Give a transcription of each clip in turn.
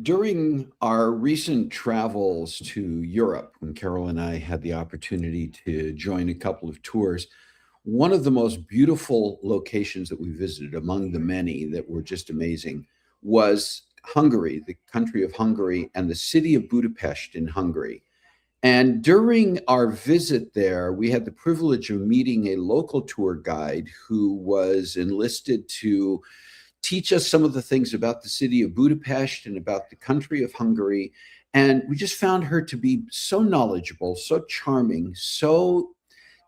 During our recent travels to Europe, when Carol and I had the opportunity to join a couple of tours, one of the most beautiful locations that we visited, among the many that were just amazing, was Hungary, the country of Hungary, and the city of Budapest in Hungary. And during our visit there, we had the privilege of meeting a local tour guide who was enlisted to teach us some of the things about the city of Budapest and about the country of Hungary. And we just found her to be so knowledgeable, so charming, so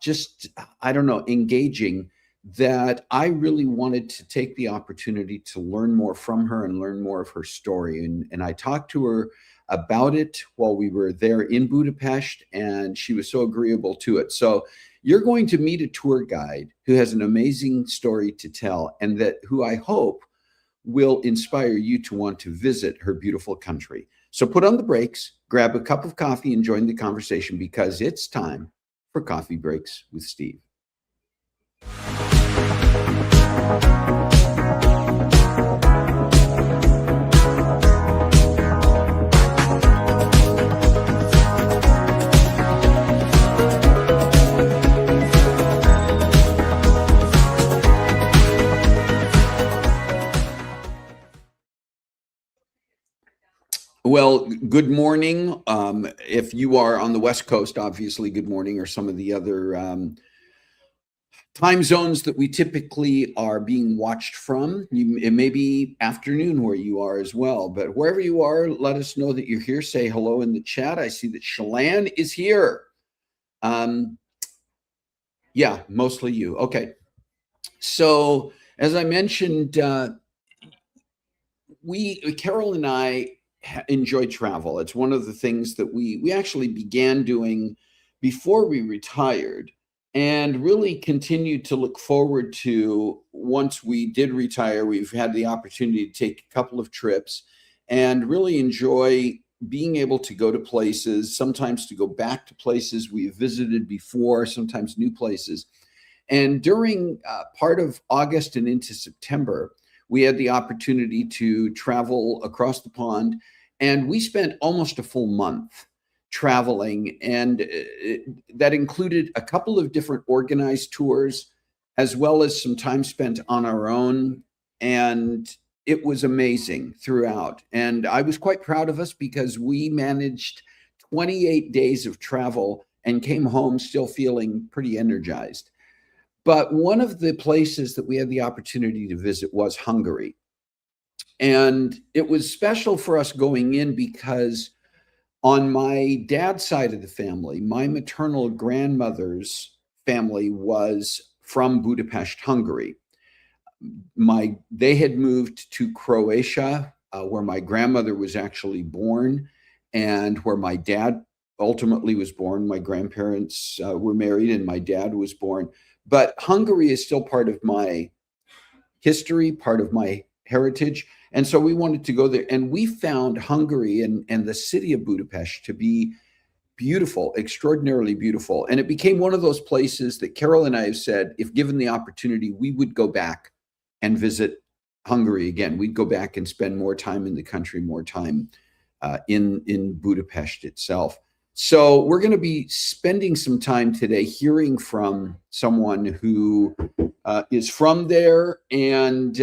just, I don't know, engaging, that I really wanted to take the opportunity to learn more from her and learn more of her story. And I talked to her about it while we were there in Budapest, and she was so agreeable to it. So you're going to meet a tour guide who has an amazing story to tell, and that who I hope will inspire you to want to visit her beautiful country. So put on the brakes, grab a cup of coffee, and join the conversation, because it's time for Coffee Breaks with Steve. Well, good morning. If you are on the West Coast, obviously, good morning, or some of the other time zones that we typically are being watched from. It may be afternoon where you are as well, but wherever you are, let us know that you're here. Say hello in the chat. I see that Shalane is here. Yeah, mostly you. Okay. So as I mentioned, Carol and I enjoy travel. It's one of the things that we actually began doing before we retired, and really continued to look forward to once we did retire. We've had the opportunity to take a couple of trips and really enjoy being able to go to places, sometimes to go back to places we've visited before, sometimes new places. And during part of August and into September, we had the opportunity to travel across the pond, and we spent almost a full month traveling. And that included a couple of different organized tours, as well as some time spent on our own. And it was amazing throughout. And I was quite proud of us, because we managed 28 days of travel and came home still feeling pretty energized. But one of the places that we had the opportunity to visit was Hungary. And it was special for us going in because on my dad's side of the family, my maternal grandmother's family was from Budapest, Hungary. They had moved to Croatia, where my grandmother was actually born, and where my dad ultimately was born. My grandparents were married, and my dad was born. But Hungary is still part of my history, part of my heritage. And so we wanted to go there. And we found Hungary and the city of Budapest to be beautiful, extraordinarily beautiful. And it became one of those places that Carol and I have said, if given the opportunity, we would go back and visit Hungary again. We'd go back and spend more time in the country, more time in Budapest itself. So we're going to be spending some time today hearing from someone who is from there and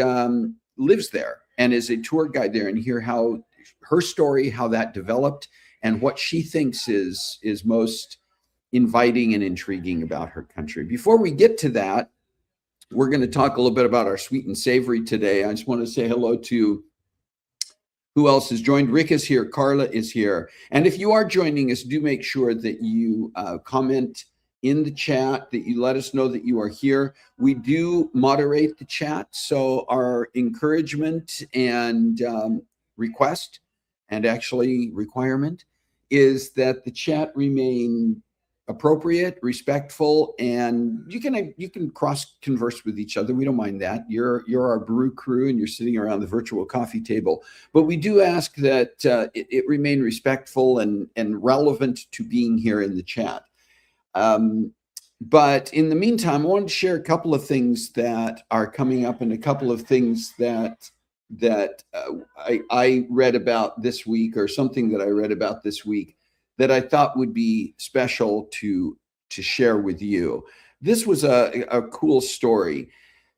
lives there and is a tour guide there, and hear how her story, how that developed, and what she thinks is most inviting and intriguing about her country. Before we get to that, we're going to talk a little bit about our sweet and savory today. I just want to say hello to who else has joined. Rick is here. Carla is here. And if you are joining us, do make sure that you comment in the chat, that you let us know that you are here. We do moderate the chat. So our encouragement and request, and actually requirement, is that the chat remain appropriate, respectful, and you can cross converse with each other. We don't mind that. You're our brew crew, and you're sitting around the virtual coffee table. But we do ask that it remain respectful and relevant to being here in the chat. But in the meantime, I wanted to share a couple of things that are coming up, and a couple of things that that I read about this week, or something that I read about this week, that I thought would be special to share with you. This was a cool story.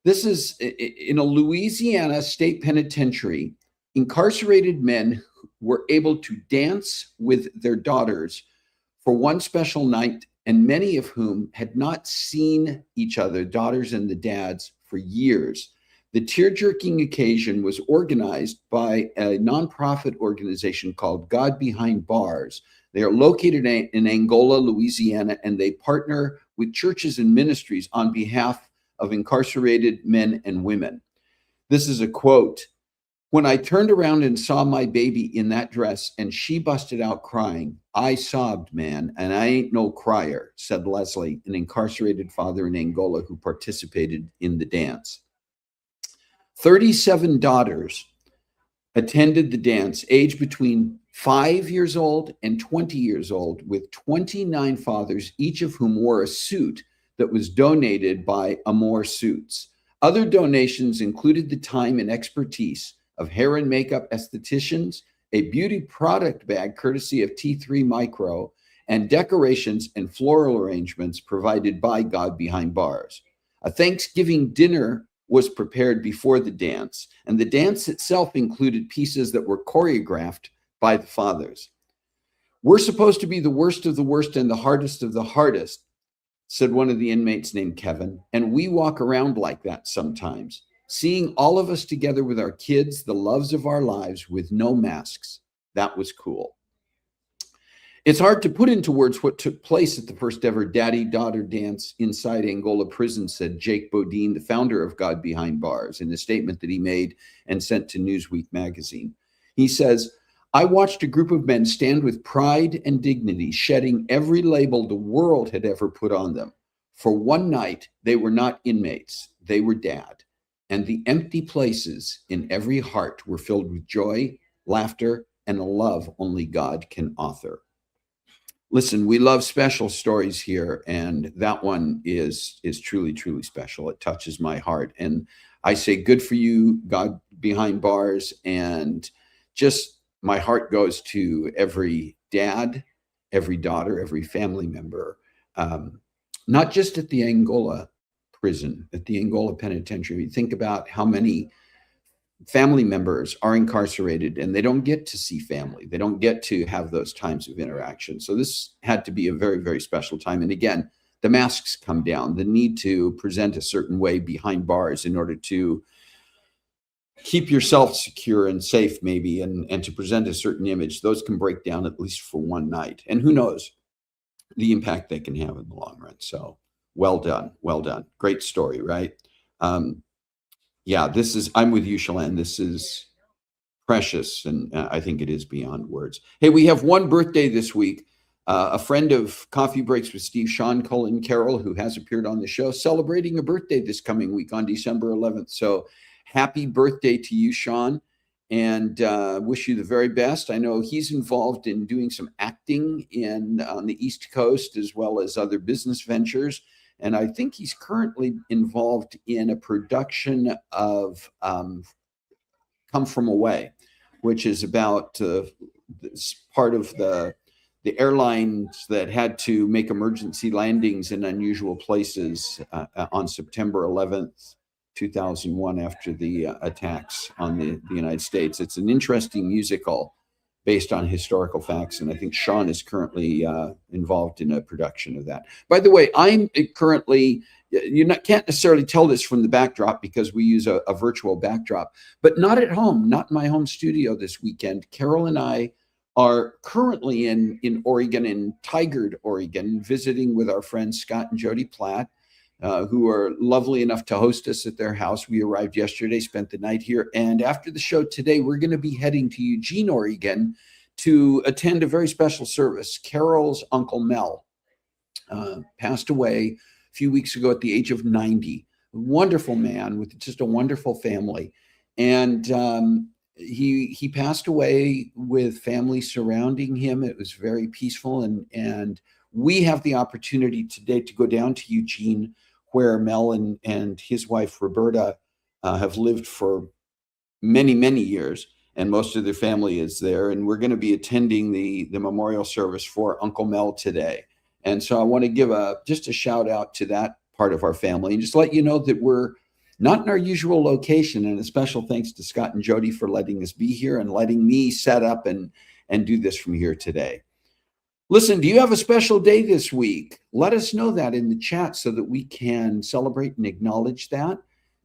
This is in a Louisiana state penitentiary. Incarcerated men were able to dance with their daughters for one special night, and many of whom had not seen each other, daughters and the dads, for years. The tear jerking occasion was organized by a nonprofit organization called God Behind Bars. They are located in Angola, Louisiana, and they partner with churches and ministries on behalf of incarcerated men and women. This is a quote. "When I turned around and saw my baby in that dress and she busted out crying, I sobbed, man, and I ain't no crier," said Leslie, an incarcerated father in Angola who participated in the dance. 37 daughters attended the dance, aged between 5 years old and 20 years old, with 29 fathers, each of whom wore a suit that was donated by Amor Suits. Other donations included the time and expertise of hair and makeup estheticians, a beauty product bag courtesy of T3 Micro, and decorations and floral arrangements provided by God Behind Bars. A Thanksgiving dinner was prepared before the dance, and the dance itself included pieces that were choreographed by the fathers. "We're supposed to be the worst of the worst and the hardest of the hardest," said one of the inmates named Kevin, "and we walk around like that sometimes. Seeing all of us together with our kids, the loves of our lives, with no masks. That was cool." It's hard to put into words what took place at the first ever daddy-daughter dance inside Angola prison, said Jake Bodine, the founder of God Behind Bars, in a statement that he made and sent to Newsweek magazine. He says, "I watched a group of men stand with pride and dignity, shedding every label the world had ever put on them. For one night, they were not inmates, they were dad. And the empty places in every heart were filled with joy, laughter, and a love only God can author." Listen, we love special stories here, and that one is truly, truly special. It touches my heart. And I say, good for you, God Behind Bars. And just my heart goes to every dad, every daughter, every family member, not just at the Angola prison, at the Angola penitentiary. Think about how many family members are incarcerated and they don't get to see family. They don't get to have those times of interaction. So this had to be a very, very special time. And again, the masks come down, the need to present a certain way behind bars in order to keep yourself secure and safe, maybe, and to present a certain image. Those can break down at least for one night. And who knows the impact they can have in the long run. So well done. Well done. Great story, right? Yeah, I'm with you, Shalane. This is precious, and I think it is beyond words. Hey, we have one birthday this week. A friend of Coffee Breaks with Steve, Sean Cullen Carroll, who has appeared on the show, celebrating a birthday this coming week on December 11th. So happy birthday to you, Sean, and wish you the very best. I know he's involved in doing some acting on the East Coast, as well as other business ventures. And I think he's currently involved in a production of Come From Away, which is about part of the airlines that had to make emergency landings in unusual places on September 11th, 2001, after the attacks on the United States. It's an interesting musical based on historical facts, and I think Sean is currently involved in a production of that. By the way, I'm currently, can't necessarily tell this from the backdrop because we use a virtual backdrop, but not at home, not in my home studio this weekend. Carol and I are currently in Oregon, in Tigard, Oregon, visiting with our friends Scott and Jody Platt, who are lovely enough to host us at their house. We arrived yesterday, spent the night here. And after the show today, we're going to be heading to Eugene, Oregon to attend a very special service. Carol's uncle Mel passed away a few weeks ago at the age of 90. A wonderful man with just a wonderful family. And he passed away with family surrounding him. It was very peaceful. And we have the opportunity today to go down to Eugene, where Mel and his wife, Roberta, have lived for many, many years, and most of their family is there. And we're going to be attending the memorial service for Uncle Mel today. And so I want to give just a shout out to that part of our family, and just let you know that we're not in our usual location. And a special thanks to Scott and Jody for letting us be here and letting me set up and do this from here today. Listen, do you have a special day this week? Let us know that in the chat so that we can celebrate and acknowledge that.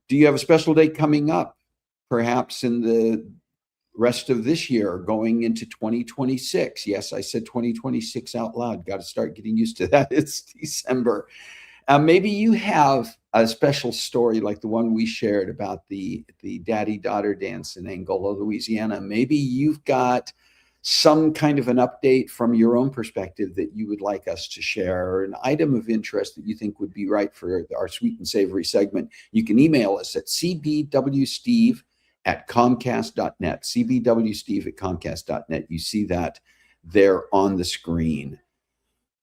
Do you have a special day coming up, perhaps in the rest of this year, going into 2026? Yes, I said 2026 out loud. Got to start getting used to that. It's December. Maybe you have a special story like the one we shared about the daddy-daughter dance in Angola, Louisiana. Maybe you've got some kind of an update from your own perspective that you would like us to share, or an item of interest that you think would be right for our sweet and savory segment. You can email us at cbwsteve@comcast.net, cbwsteve@comcast.net. You see that there on the screen.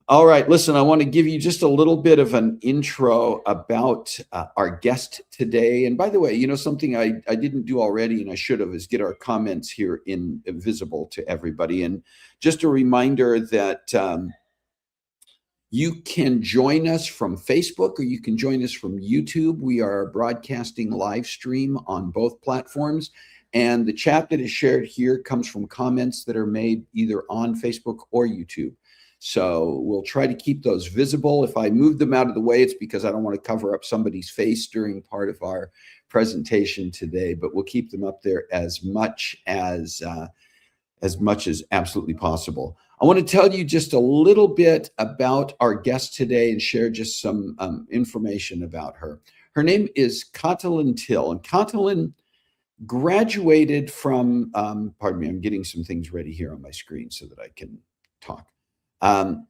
All right, listen, I want to give you just a little bit of an intro about our guest today. And by the way, something I didn't do already, and I should have, is get our comments here visible to everybody. And just a reminder that you can join us from Facebook, or you can join us from YouTube. We are broadcasting live stream on both platforms. And the chat that is shared here comes from comments that are made either on Facebook or YouTube. So we'll try to keep those visible. If I move them out of the way, it's because I don't want to cover up somebody's face during part of our presentation today, but we'll keep them up there as much as absolutely possible. I want to tell you just a little bit about our guest today and share just some information about her. Her name is Katalin Till, and Katalin graduated from, pardon me, I'm getting some things ready here on my screen so that I can talk. All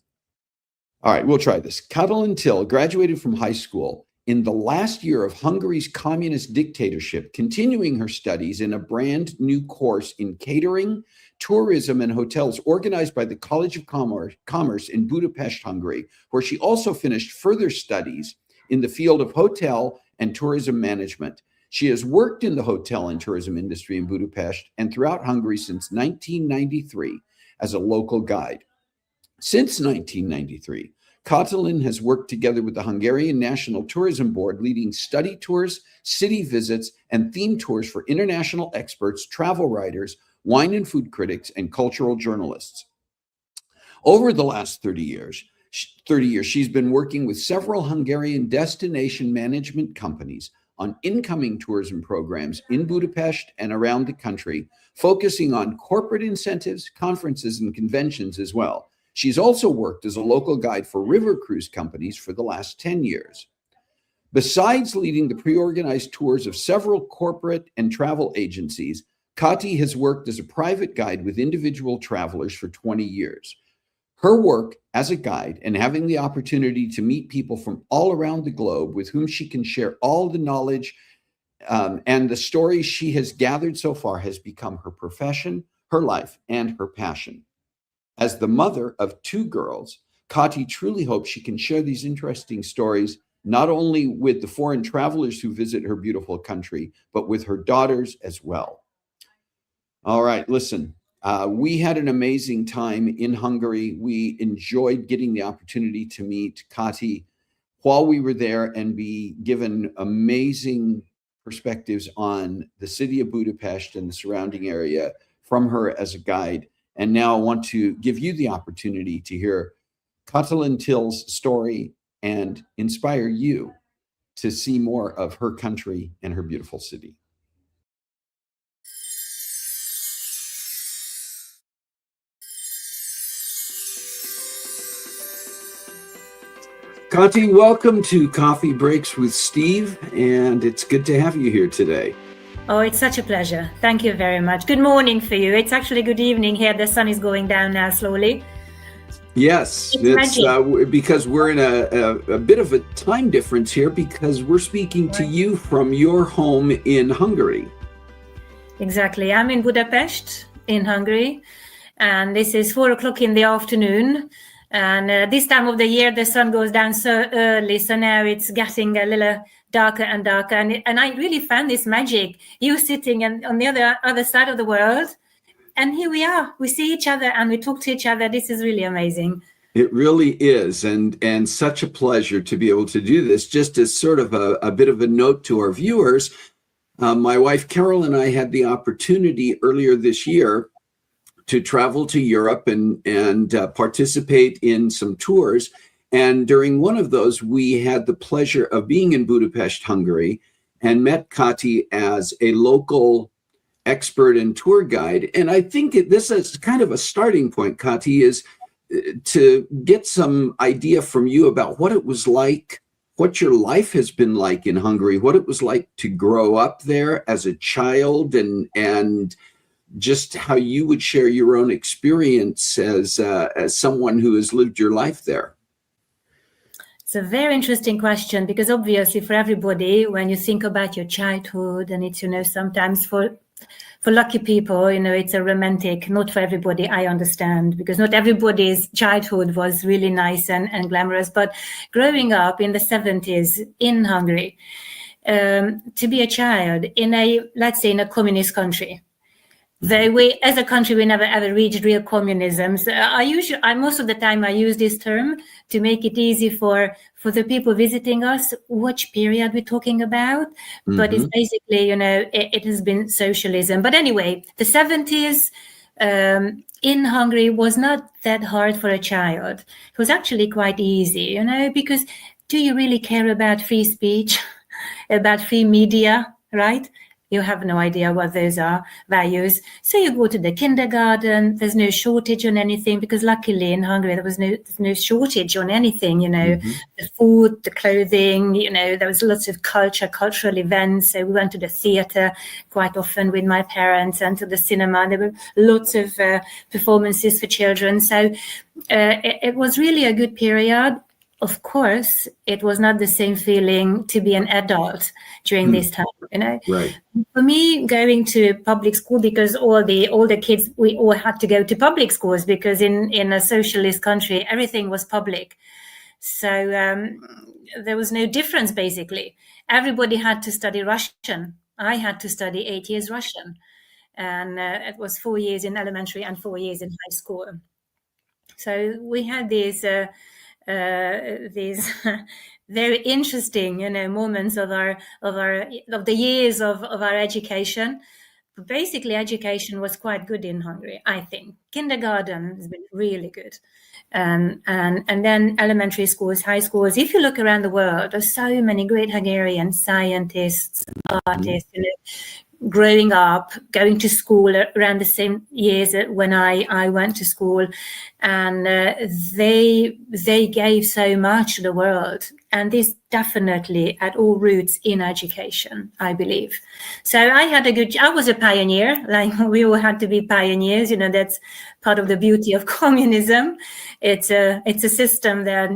right, we'll try this. Katalin Till graduated from high school in the last year of Hungary's communist dictatorship, continuing her studies in a brand new course in catering, tourism, and hotels organized by the College of Commerce in Budapest, Hungary, where she also finished further studies in the field of hotel and tourism management. She has worked in the hotel and tourism industry in Budapest and throughout Hungary since 1993 as a local guide. Since 1993, Katalin has worked together with the Hungarian National Tourism Board, leading study tours, city visits, and theme tours for international experts, travel writers, wine and food critics, and cultural journalists. Over the last 30 years, she's been working with several Hungarian destination management companies on incoming tourism programs in Budapest and around the country, focusing on corporate incentives, conferences, and conventions as well. She's also worked as a local guide for river cruise companies for the last 10 years. Besides leading the pre-organized tours of several corporate and travel agencies, Kati has worked as a private guide with individual travelers for 20 years. Her work as a guide and having the opportunity to meet people from all around the globe with whom she can share all the knowledge and the stories she has gathered so far has become her profession, her life, and her passion. As the mother of 2 girls, Kati truly hopes she can share these interesting stories not only with the foreign travelers who visit her beautiful country, but with her daughters as well. All right, listen, we had an amazing time in Hungary. We enjoyed getting the opportunity to meet Kati while we were there and be given amazing perspectives on the city of Budapest and the surrounding area from her as a guide. And now I want to give you the opportunity to hear Katalin Till's story and inspire you to see more of her country and her beautiful city. Kati, welcome to Coffee Breaks with Steve, and it's good to have you here today. Oh, it's such a pleasure. Thank you very much. Good morning for you. It's actually good evening here. The sun is going down now slowly. Yes, it's because we're in a bit of a time difference here because we're speaking to you from your home in Hungary. Exactly. I'm in Budapest in Hungary, and this is 4 o'clock in the afternoon. And this time of the year, the sun goes down so early. So now it's getting a little darker and darker. And I really found this magic. You sitting on the other side of the world, and here we are. We see each other and we talk to each other. This is really amazing. It really is, and such a pleasure to be able to do this. Just as sort of a bit of a note to our viewers, my wife Carol and I had the opportunity earlier this year to travel to Europe and participate in some tours. And during one of those, we had the pleasure of being in Budapest, Hungary, and met Kati as a local expert and tour guide. And I think this is kind of a starting point, Kati, is to get some idea from you about what it was like, what your life has been like in Hungary, what it was like to grow up there as a child, and just how you would share your own experience as someone who has lived your life there. It's a very interesting question, because obviously for everybody, when you think about your childhood, and it's, sometimes for lucky people, it's a romantic, not for everybody, I understand, because not everybody's childhood was really nice and glamorous. But growing up in the 70s in Hungary, to be a child in let's say in a communist country, as a country, we never ever reached real communism. So most of the time I use this term to make it easy for the people visiting us, which period we're talking about. Mm-hmm. But it's basically, it has been socialism. But anyway, the 70s in Hungary was not that hard for a child. It was actually quite easy, because do you really care about free speech, about free media, right? You have no idea what those are values. So you go to the kindergarten, there's no shortage on anything, because luckily in Hungary there's no shortage on anything, mm-hmm. The food, the clothing, there was lots of cultural events. So we went to the theater quite often with my parents, and to the cinema. There were lots of performances for children. So it was really a good period. Of course, it was not the same feeling to be an adult during this time, Right. For me, going to public school, because all the kids, we all had to go to public schools, because in a socialist country, everything was public. So there was no difference, basically. Everybody had to study Russian. I had to study 8 years Russian. And it was 4 years in elementary and 4 years in high school. So we had these very interesting, moments of the years of our education. But basically, education was quite good in Hungary, I think. Kindergarten has been really good, and then elementary schools, high schools. If you look around the world, there's so many great Hungarian scientists, artists, growing up, going to school around the same years when I went to school, and they gave so much to the world. And this definitely at all roots in education, I believe. So I was a pioneer, like we all had to be pioneers. That's part of the beauty of communism. It's a system that,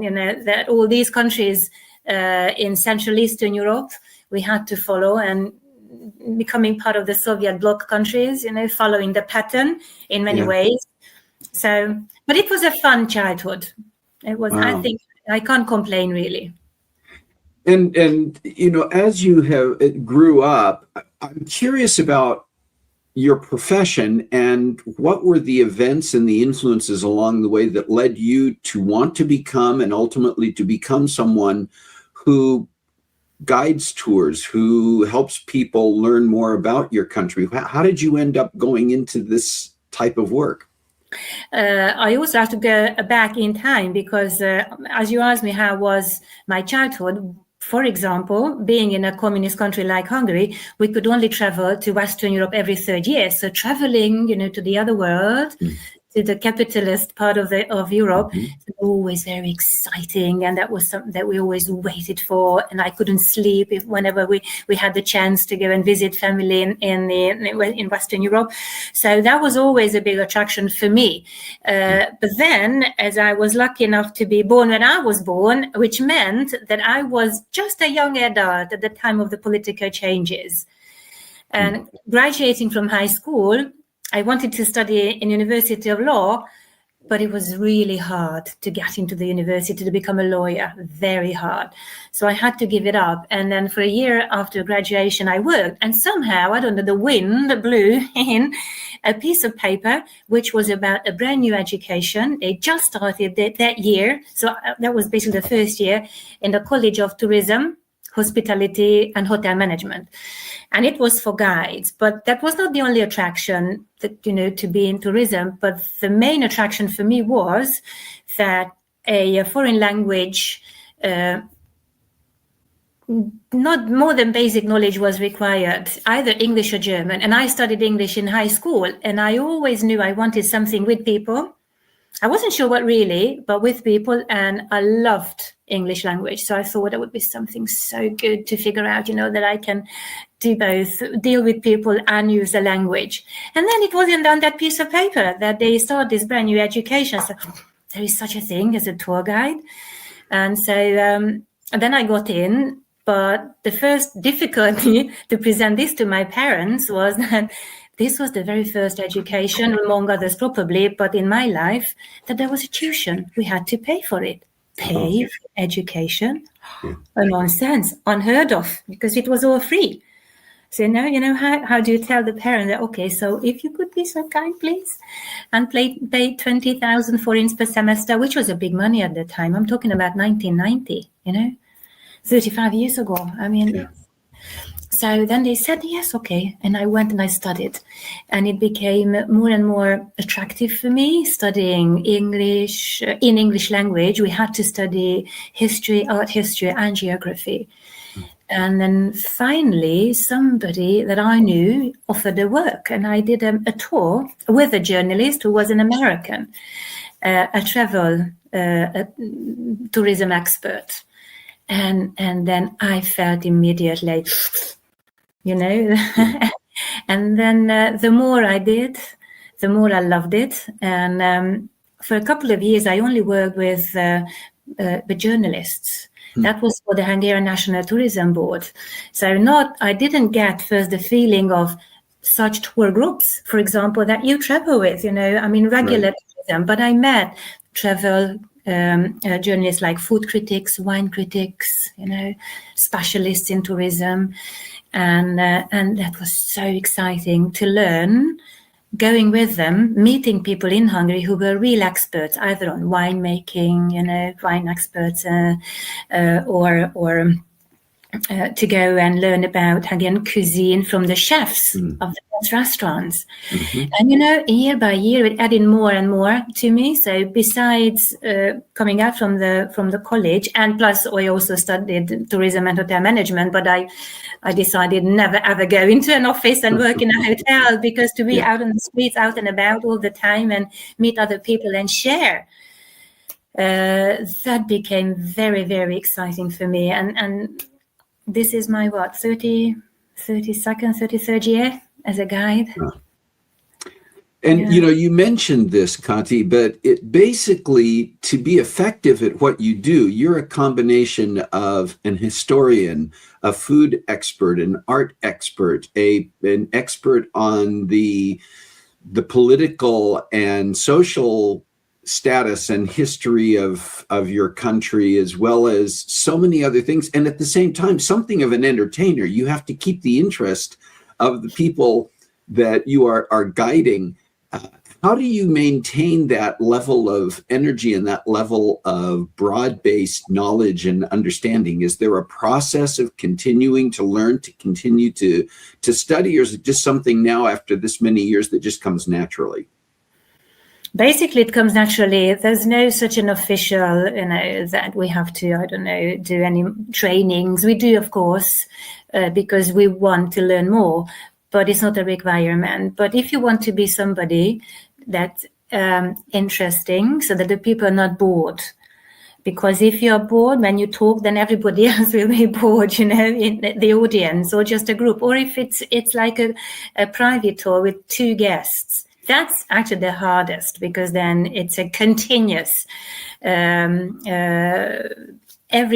that all these countries in Central Eastern Europe, we had to follow, and becoming part of the Soviet bloc countries, following the pattern in many ways. So, but it was a fun childhood. It was, wow. I think I can't complain really. And as you grew up, I'm curious about your profession, and what were the events and the influences along the way that led you to want to become, and ultimately to become, someone who guides tours, who helps people learn more about your country? How did you end up going into this type of work? I also have to go back in time, because as you asked me, how was my childhood? For example, being in a communist country like Hungary, we could only travel to Western Europe every 3rd year. So traveling, to the other world, to the capitalist part of Europe, is always very exciting, and that was something that we always waited for. And I couldn't sleep whenever we had the chance to go and visit family in Western Europe. So that was always a big attraction for me. But then, as I was lucky enough to be born when I was born, which meant that I was just a young adult at the time of the political changes, and graduating from high school, I wanted to study in University of Law, but it was really hard to get into the university to become a lawyer, very hard. So I had to give it up. And then for a year after graduation, I worked. And somehow, I don't know, the wind blew in a piece of paper, which was about a brand new education. They just started that year. So that was basically the first year in the College of Tourism, Hospitality and Hotel Management. And it was for guides, but that was not the only attraction that, to be in tourism. But the main attraction for me was that a foreign language, not more than basic knowledge was required, either English or German. And I studied English in high school, and I always knew I wanted something with people. I wasn't sure what really, but with people, and I loved English language. So I thought it would be something so good to figure out, that I can do both, deal with people and use the language. And then it wasn't on that piece of paper that they started this brand new education. So there is such a thing as a tour guide. And so and then I got in. But the first difficulty to present this to my parents was that this was the very first education, among others probably, but in my life, that there was a tuition. We had to pay for it. Pay for education? Nonsense, unheard of, because it was all free. So now, how do you tell the parent that, okay, so if you could be so kind, please, and pay 20,000 forints per semester, which was a big money at the time. I'm talking about 1990, 35 years ago. I mean, yeah. So then they said, yes, okay. And I went and I studied. And it became more and more attractive for me, studying English. In English language, we had to study history, art history, and geography. And then finally, somebody that I knew offered a work. And I did a tour with a journalist who was an American, a travel tourism expert. And then I felt immediately, and then the more I did, the more I loved it. And for a couple of years, I only worked with the journalists. That was for the Hungarian National Tourism Board. So I didn't get first the feeling of such tour groups, for example, that you travel with, regular tourism. But I met travel journalists like food critics, wine critics, specialists in tourism. And that was so exciting to learn, going with them, meeting people in Hungary who were real experts, either on winemaking, wine experts, or to go and learn about Hungarian cuisine from the chefs of the best restaurants. And, year by year, it added more and more to me. So besides coming out from the college, and plus I also studied tourism and hotel management, but I decided never ever go into an office and work in a hotel, because to be out on the streets, out and about all the time and meet other people and share, that became very, very exciting for me. And this is my 33rd year as a guide. And you mentioned this, Kati, but it basically, to be effective at what you do, you're a combination of an historian, a food expert, an art expert, an expert on the political and social status and history of your country, as well as so many other things. And at the same time, something of an entertainer. You have to keep the interest of the people that you are guiding. How do you maintain that level of energy and that level of broad-based knowledge and understanding? Is there a process of continuing to learn, to continue to study, or is it just something now after this many years that just comes naturally? Basically, it comes naturally. There's no such an official, that we have to, do any trainings. We do, of course, because we want to learn more, but it's not a requirement. But if you want to be somebody that's interesting, so that the people are not bored, because if you're bored when you talk, then everybody else will be bored, in the audience, or just a group. Or if it's like a private tour with 2 guests. That's actually the hardest, because then it's a continuous, every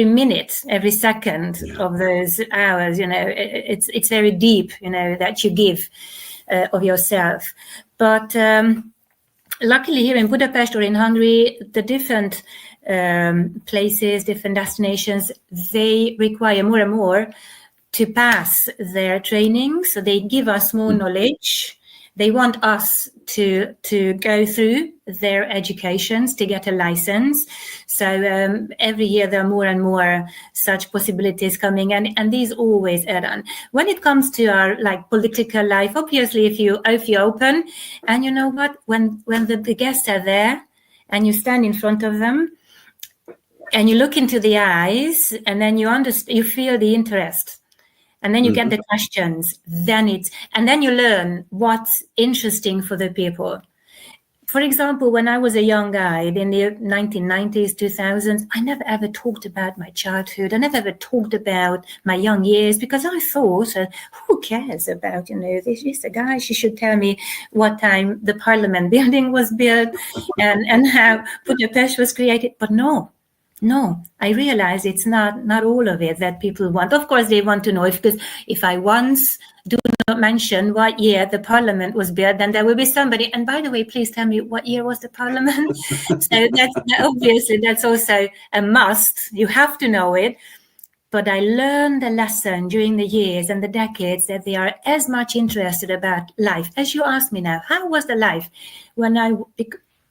minute, every second of those hours, it's very deep, that you give of yourself. But luckily here in Budapest or in Hungary, the different places, different destinations, they require more and more to pass their training. So they give us more knowledge. They want us to go through their educations to get a license. So every year there are more and more such possibilities coming, and these always add on. When it comes to our political life, obviously if you open, and you know what, when the guests are there and you stand in front of them and you look into the eyes, and then you feel the interest. And then you get the questions, and then you learn what's interesting for the people. For example, when I was a young guide in the 1990s, 2000s, I never ever talked about my childhood. I never ever talked about my young years, because I thought, who cares about, this is a guy, she should tell me what time the parliament building was built and how Budapest was created. But no, I realize it's not all of it that people want. Of course, they want to know, because if I once do not mention what year the parliament was built, then there will be somebody, and by the way, please tell me what year was the parliament. So that's also a must. You have to know it. But I learned a lesson during the years and the decades that they are as much interested about life. As you asked me now, how was the life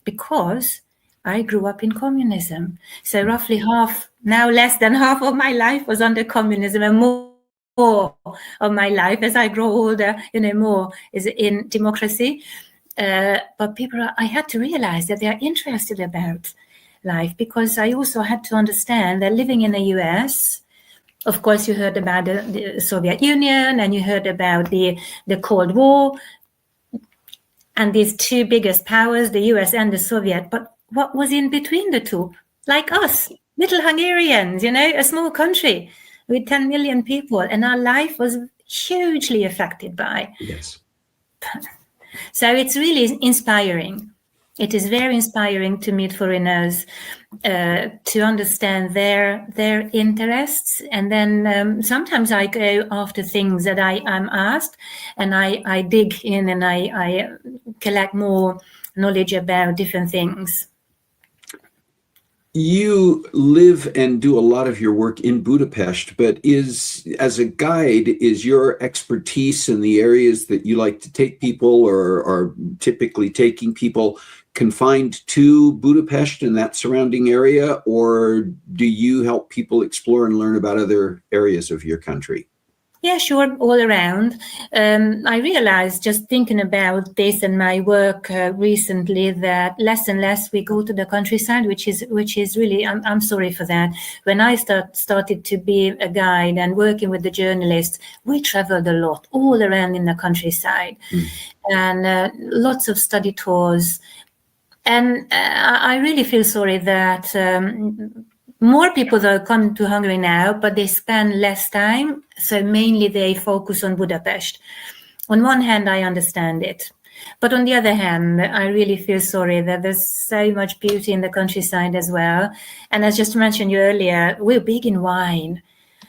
because I grew up in communism. So roughly less than half of my life was under communism, and more of my life as I grow older, more is in democracy. But I had to realize that they are interested about life, because I also had to understand that living in the US, of course, you heard about the Soviet Union, and you heard about the Cold War, and these two biggest powers, the US and the Soviet. But what was in between the two? Like us, little Hungarians, a small country with 10 million people, and our life was hugely affected by. Yes. So it's really inspiring. It is very inspiring to meet foreigners, to understand their interests, and then sometimes I go after things that I'm asked, and I dig in and I collect more knowledge about different things. You live and do a lot of your work in Budapest, but as a guide, is your expertise in the areas that you like to take people, or are typically taking people, confined to Budapest and that surrounding area, or do you help people explore and learn about other areas of your country? Yeah, sure, all around. I realized just thinking about this and my work recently that less and less we go to the countryside, which is really, I'm sorry for that. When I started to be a guide and working with the journalists, we traveled a lot all around in the countryside, and lots of study tours. And I really feel sorry that more people though come to Hungary now, but they spend less time. So mainly they focus on Budapest. On one hand, I understand it. But on the other hand, I really feel sorry that there's so much beauty in the countryside as well. And as just mentioned you earlier, we're big in wine.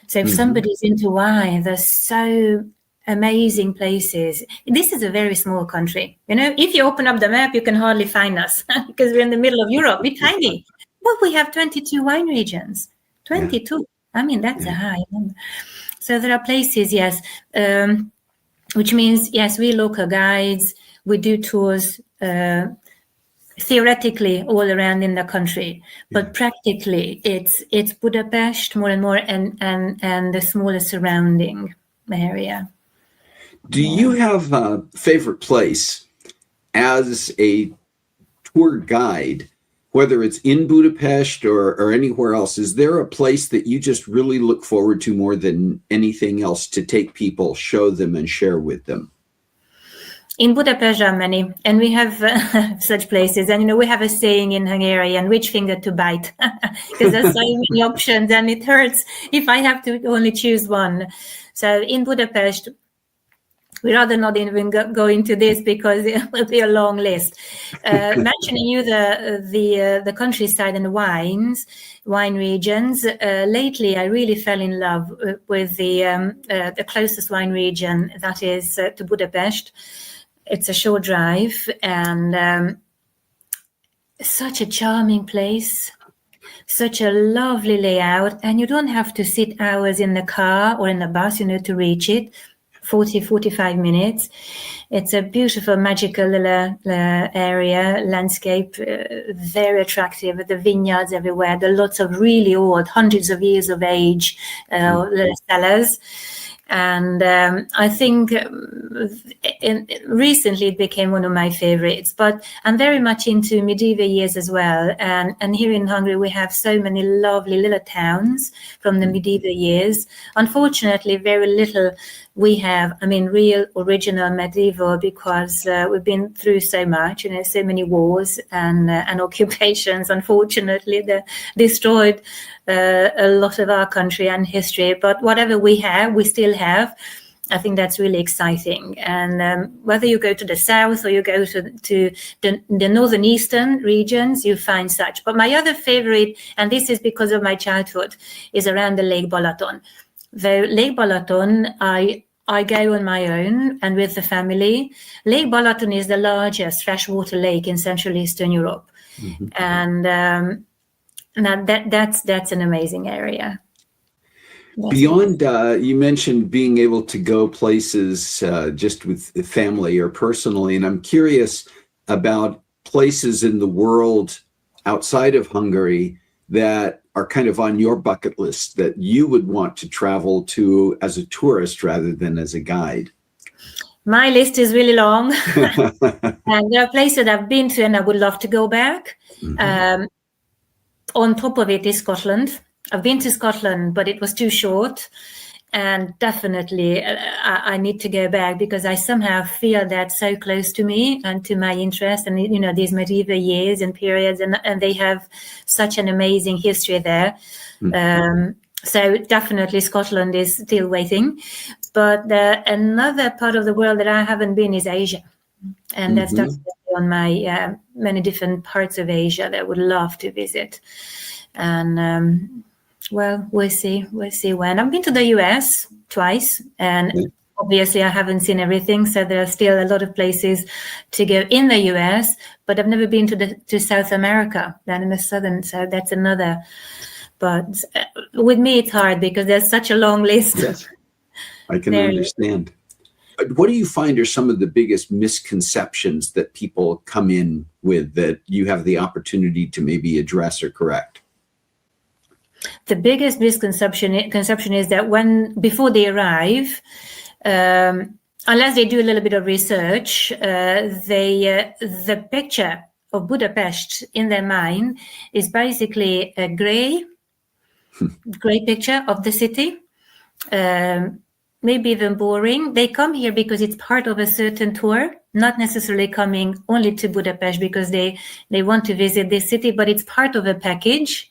So if somebody's into wine, there's so amazing places. This is a very small country. If you open up the map, you can hardly find us because we're in the middle of Europe. We're tiny. But we have 22 wine regions. 22. Yeah. I mean, that's a high number. So there are places, yes, which means, yes, we local guides, we do tours theoretically all around in the country, but practically it's Budapest more and more and the smaller surrounding area. Do you have a favorite place as a tour guide, whether it's in Budapest or anywhere else? Is there a place that you just really look forward to more than anything else to take people, show them, and share with them? In Budapest are many, and we have such places. And, we have a saying in Hungarian, which finger to bite, because there's so many options and it hurts if I have to only choose one. So in Budapest, we rather not even go into this because it will be a long list. Mentioning you the countryside and the wine regions. Lately, I really fell in love with the closest wine region, that is to Budapest. It's a short drive, and such a charming place, such a lovely layout, and you don't have to sit hours in the car or in the bus, to reach it. 45 minutes. It's a beautiful, magical little area, landscape, very attractive, with the vineyards everywhere. There are lots of really old, hundreds of years of age little cellars. And I think recently it became one of my favorites, but I'm very much into medieval years as well. And here in Hungary, we have so many lovely little towns from the medieval years. Unfortunately, very little we have, real original medieval, because we've been through so much, so many wars and occupations, unfortunately, that destroyed a lot of our country and history. But whatever we have, we still have. I think that's really exciting. And whether you go to the south or you go to the northern eastern regions, you find such. But my other favorite, and this is because of my childhood, is around the Lake Balaton. The Lake Balaton, I go on my own and with the family. Lake Balaton is the largest freshwater lake in Central Eastern Europe. Mm-hmm. And now that's an amazing area. Beyond, you mentioned being able to go places just with the family or personally, and I'm curious about places in the world outside of Hungary that are kind of on your bucket list that you would want to travel to as a tourist rather than as a guide. My list is really long. And there are places I've been to and I would love to go back. Mm-hmm. On top of it is Scotland. I've been to Scotland, but it was too short. And definitely I need to go back because I somehow feel that's so close to me and to my interest. And, these medieval years and periods, and they have such an amazing history there. Mm-hmm. So definitely Scotland is still waiting. But another part of the world that I haven't been is Asia. And that's definitely on my many different parts of Asia that I would love to visit. And well, we'll see when. I've been to the US twice, and obviously I haven't seen everything. So there are still a lot of places to go in the US, but I've never been to South America, down in the southern. So that's another. But with me, it's hard because there's such a long list. Yes, I can understand. What do you find are some of the biggest misconceptions that people come in with that you have the opportunity to maybe address or correct? The biggest misconception is that before they arrive, unless they do a little bit of research, the picture of Budapest in their mind is basically a gray picture of the city, maybe even boring. They come here because it's part of a certain tour, not necessarily coming only to Budapest because they want to visit this city, but it's part of a package.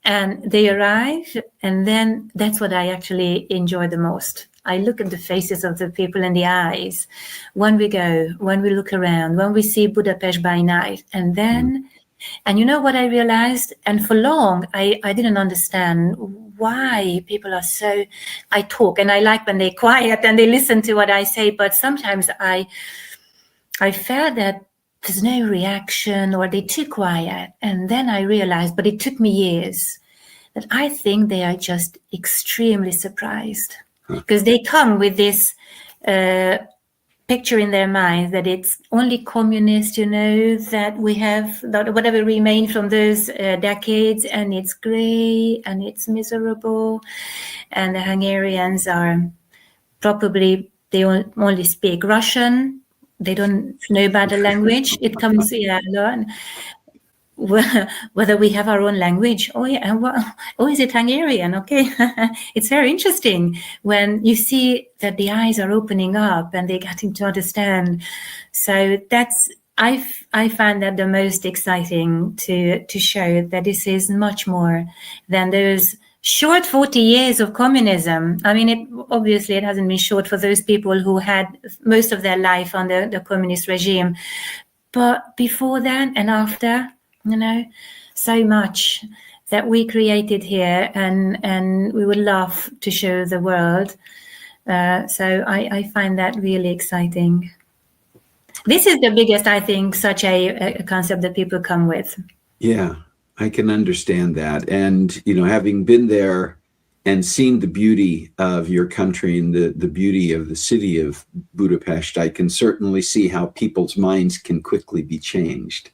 And they arrive, and then that's what I actually enjoy the most. I look at the faces of the people in the eyes when we go, when we look around, when we see Budapest by night. And then, and you know what I realized? And for long, I didn't understand why people are so, I talk, and I like when they're quiet and they listen to what I say, but sometimes I felt that there's no reaction or they're too quiet. And then I realized, but it took me years, that I think they are just extremely surprised because they come with this picture in their mind that it's only communist, that we have whatever remained from those decades, and it's gray and it's miserable. And the Hungarians are probably, they only speak Russian. They don't know about the language. It comes, learn. Whether we have our own language. Oh, yeah. Is it Hungarian? Okay. It's very interesting when you see that the eyes are opening up and they're getting to understand. So I find that the most exciting to show that this is much more than those short 40 years of communism. I mean, obviously it hasn't been short for those people who had most of their life under the communist regime. But before that and after, so much that we created here and we would love to show the world. So I find that really exciting. This is the biggest, I think, such a concept that people come with. Yeah, I can understand that. And, you know, having been there and seen the beauty of your country and the beauty of the city of Budapest, I can certainly see how people's minds can quickly be changed.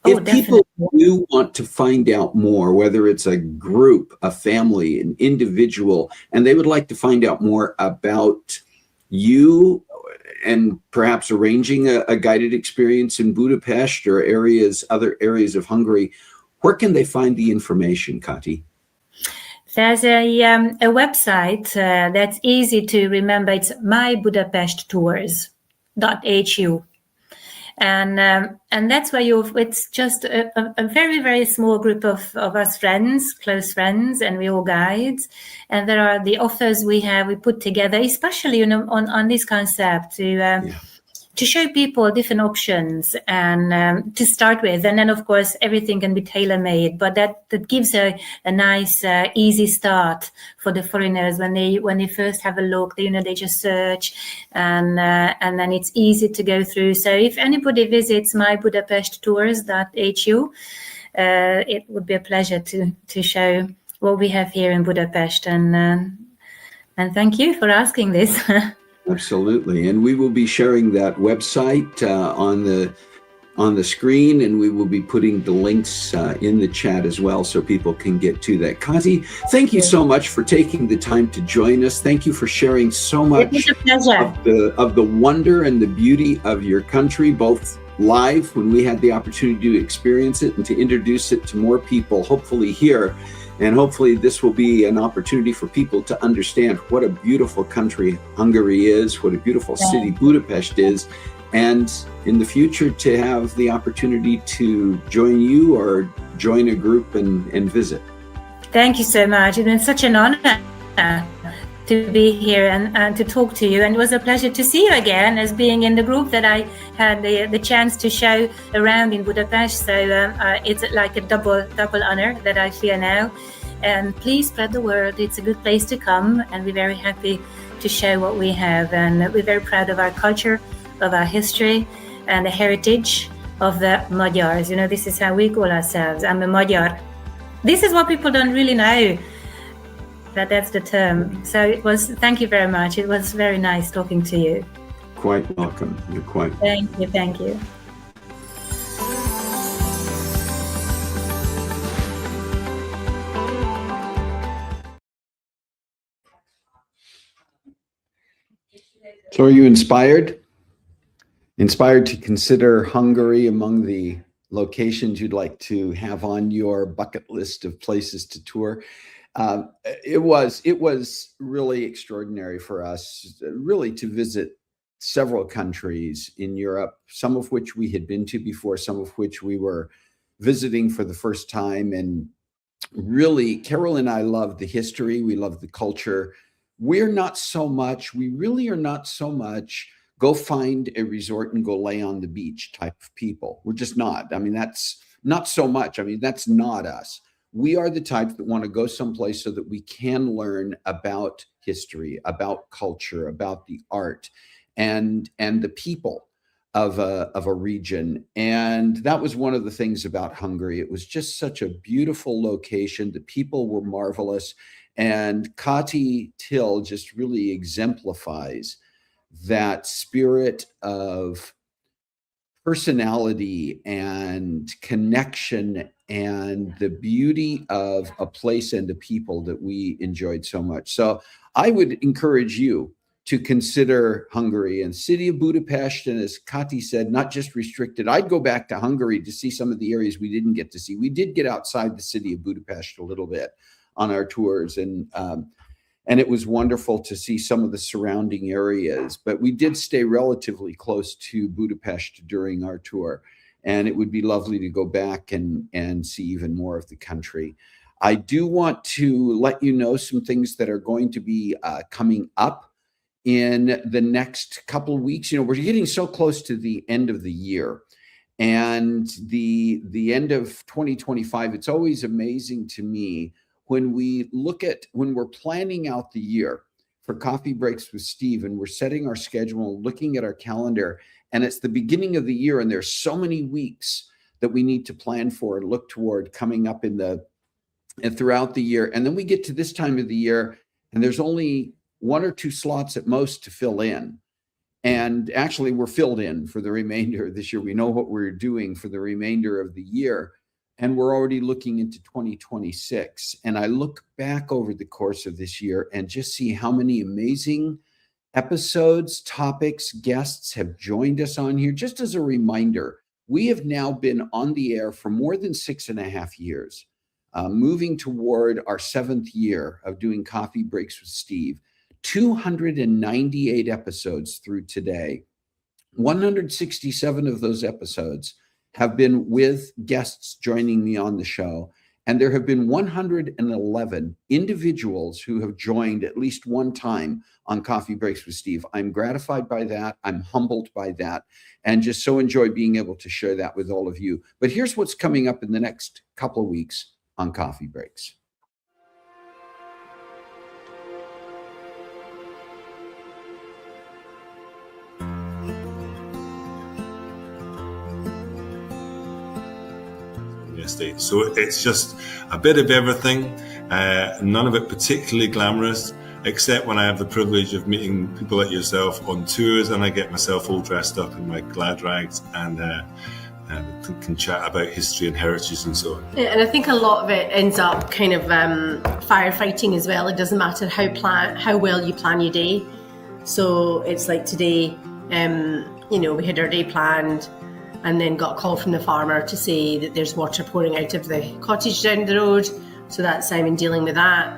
Oh, If people definitely. do want to find out more, whether it's a group, a family, an individual, and they would like to find out more about you and perhaps arranging a guided experience in Budapest or other areas of Hungary, where can they find the information, Kati? There's a website that's easy to remember. It's mybudapesttours.hu. And that's where it's just a very, very small group of us friends, close friends, and we all guides. And there are the offers we put together, especially, you know, on this concept to show people different options and to start with. And then, of course, everything can be tailor-made, but that gives a nice, easy start for the foreigners when they first have a look. You know, they just search, and then it's easy to go through. So if anybody visits mybudapesttours.hu, it would be a pleasure to show what we have here in Budapest. And thank you for asking this. Absolutely. And we will be sharing that website on the screen, and we will be putting the links in the chat as well so people can get to that. Kati, thank you so much for taking the time to join us. Thank you for sharing so much It was a pleasure. of the wonder and the beauty of your country, both live when we had the opportunity to experience it and to introduce it to more people, hopefully here. And hopefully this will be an opportunity for people to understand what a beautiful country Hungary is, what a beautiful city Budapest is, and in the future to have the opportunity to join you or join a group and visit. Thank you so much. It's been such an honor to be here and to talk to you. And it was a pleasure to see you again as being in the group that I had the chance to show around in Budapest. So it's like a double honor that I feel now. And please spread the word. It's a good place to come, and we're very happy to show what we have. And we're very proud of our culture, of our history, and the heritage of the Magyars. You know, this is how we call ourselves. I'm a Magyar. This is what people don't really know, that that's the term. So thank you very much. It was very nice talking to you. Quite welcome. You're quite welcome. Thank you. So are you inspired? Inspired to consider Hungary among the locations you'd like to have on your bucket list of places to tour? It was really extraordinary for us, really, to visit several countries in Europe, some of which we had been to before, some of which we were visiting for the first time. And really, Carol and I love the history. We love the culture. We really are not so much go find a resort and go lay on the beach type of people. We're just not. I mean, that's not so much. I mean, that's not us. We are the type that want to go someplace so that we can learn about history, about culture, about the art, and the people of a region. And that was one of the things about Hungary. It was just such a beautiful location. The people were marvelous. And Katalin Till just really exemplifies that spirit of personality and connection and the beauty of a place and the people that we enjoyed so much. So I would encourage you to consider Hungary and city of Budapest. And as Kati said, not just restricted. I'd go back to Hungary to see some of the areas we didn't get to see. We did get outside the city of Budapest a little bit on our tours, and it was wonderful to see some of the surrounding areas. But we did stay relatively close to Budapest during our tour, and it would be lovely to go back and see even more of the country. I do want to let you know some things that are going to be coming up in the next couple of weeks. You know, we're getting so close to the end of the year and the end of 2025. It's always amazing to me when we're planning out the year for Coffee Breaks with Steve, and we're setting our schedule, looking at our calendar, And it's the beginning of the year, and there's so many weeks that we need to plan for and look toward coming up and throughout the year. And then we get to this time of the year, and there's only 1 or 2 slots at most to fill in. And actually, we're filled in for the remainder of this year. We know what we're doing for the remainder of the year, and we're already looking into 2026. And I look back over the course of this year and just see how many amazing episodes, topics, guests have joined us on here. Just as a reminder, we have now been on the air for more than 6.5 years, moving toward our 7th year of doing Coffee Breaks with Steve. 298 episodes through today. 167 of those episodes have been with guests joining me on the show. And there have been 111 individuals who have joined at least one time on Coffee Breaks with Steve. I'm gratified by that. I'm humbled by that, and just so enjoy being able to share that with all of you. But here's what's coming up in the next couple of weeks on Coffee Breaks. So it's just a bit of everything, none of it particularly glamorous, except when I have the privilege of meeting people like yourself on tours, and I get myself all dressed up in my glad rags and can chat about history and heritage and so on. Yeah, and I think a lot of it ends up kind of firefighting as well. It doesn't matter how well you plan your day. So it's like today, we had our day planned, and then got a call from the farmer to say that there's water pouring out of the cottage down the road. So that's Simon dealing with that.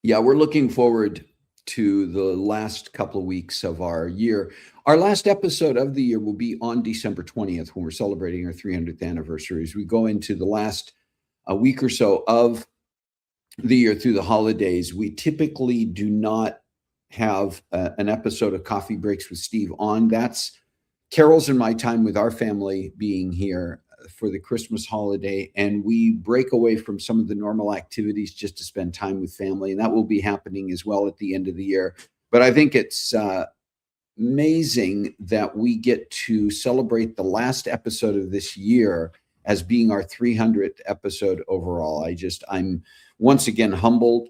Yeah, we're looking forward to the last couple of weeks of our year. Our last episode of the year will be on December 20th when we're celebrating our 300th anniversary. As we go into the last week or so of the year through the holidays, we typically do not have an episode of Coffee Breaks with Steve on. That's Carol's and my time with our family being here for the Christmas holiday, and we break away from some of the normal activities just to spend time with family, and that will be happening as well at the end of the year. But I think it's amazing that we get to celebrate the last episode of this year as being our 300th episode overall. I'm once again humbled.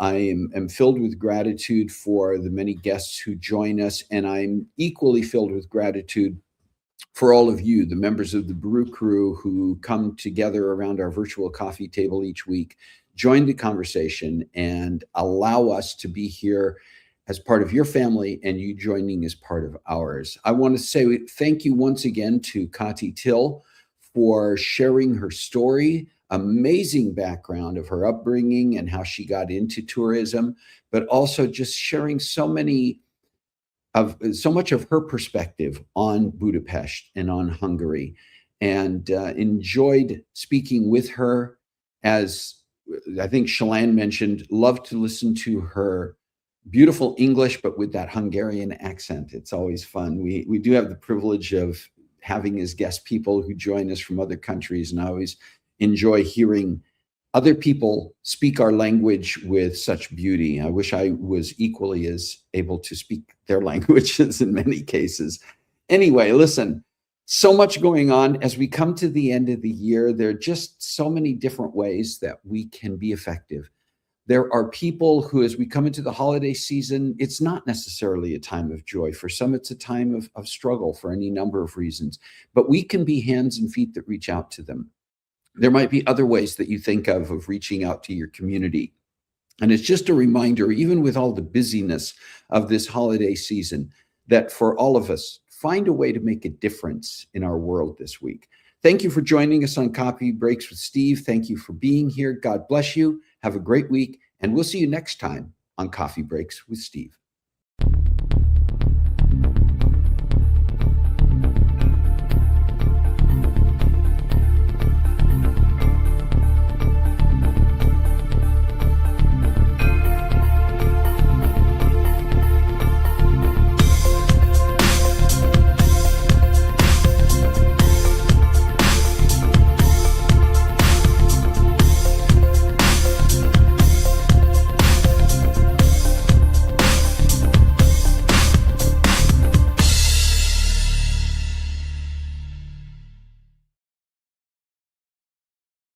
I am filled with gratitude for the many guests who join us, and I'm equally filled with gratitude for all of you, the members of the Brew Crew who come together around our virtual coffee table each week, join the conversation, and allow us to be here as part of your family and you joining as part of ours. I want to say thank you once again to Katalin Till for sharing her story, amazing background of her upbringing and how she got into tourism, but also just sharing so much of her perspective on Budapest and on Hungary, and enjoyed speaking with her. As I think Shalane mentioned, love to listen to her beautiful English, but with that Hungarian accent. It's always fun. We do have the privilege of having as guest people who join us from other countries, and I always enjoy hearing other people speak our language with such beauty. I wish I was equally as able to speak their languages in many cases. Anyway, listen, so much going on as we come to the end of the year. There are just so many different ways that we can be effective. There are people who, as we come into the holiday season, it's not necessarily a time of joy. For some, it's a time of struggle for any number of reasons, but we can be hands and feet that reach out to them. There might be other ways that you think of reaching out to your community. And it's just a reminder, even with all the busyness of this holiday season, that for all of us, find a way to make a difference in our world this week. Thank you for joining us on Coffee Breaks with Steve. Thank you for being here. God bless you. Have a great week, And we'll see you next time on Coffee Breaks with Steve.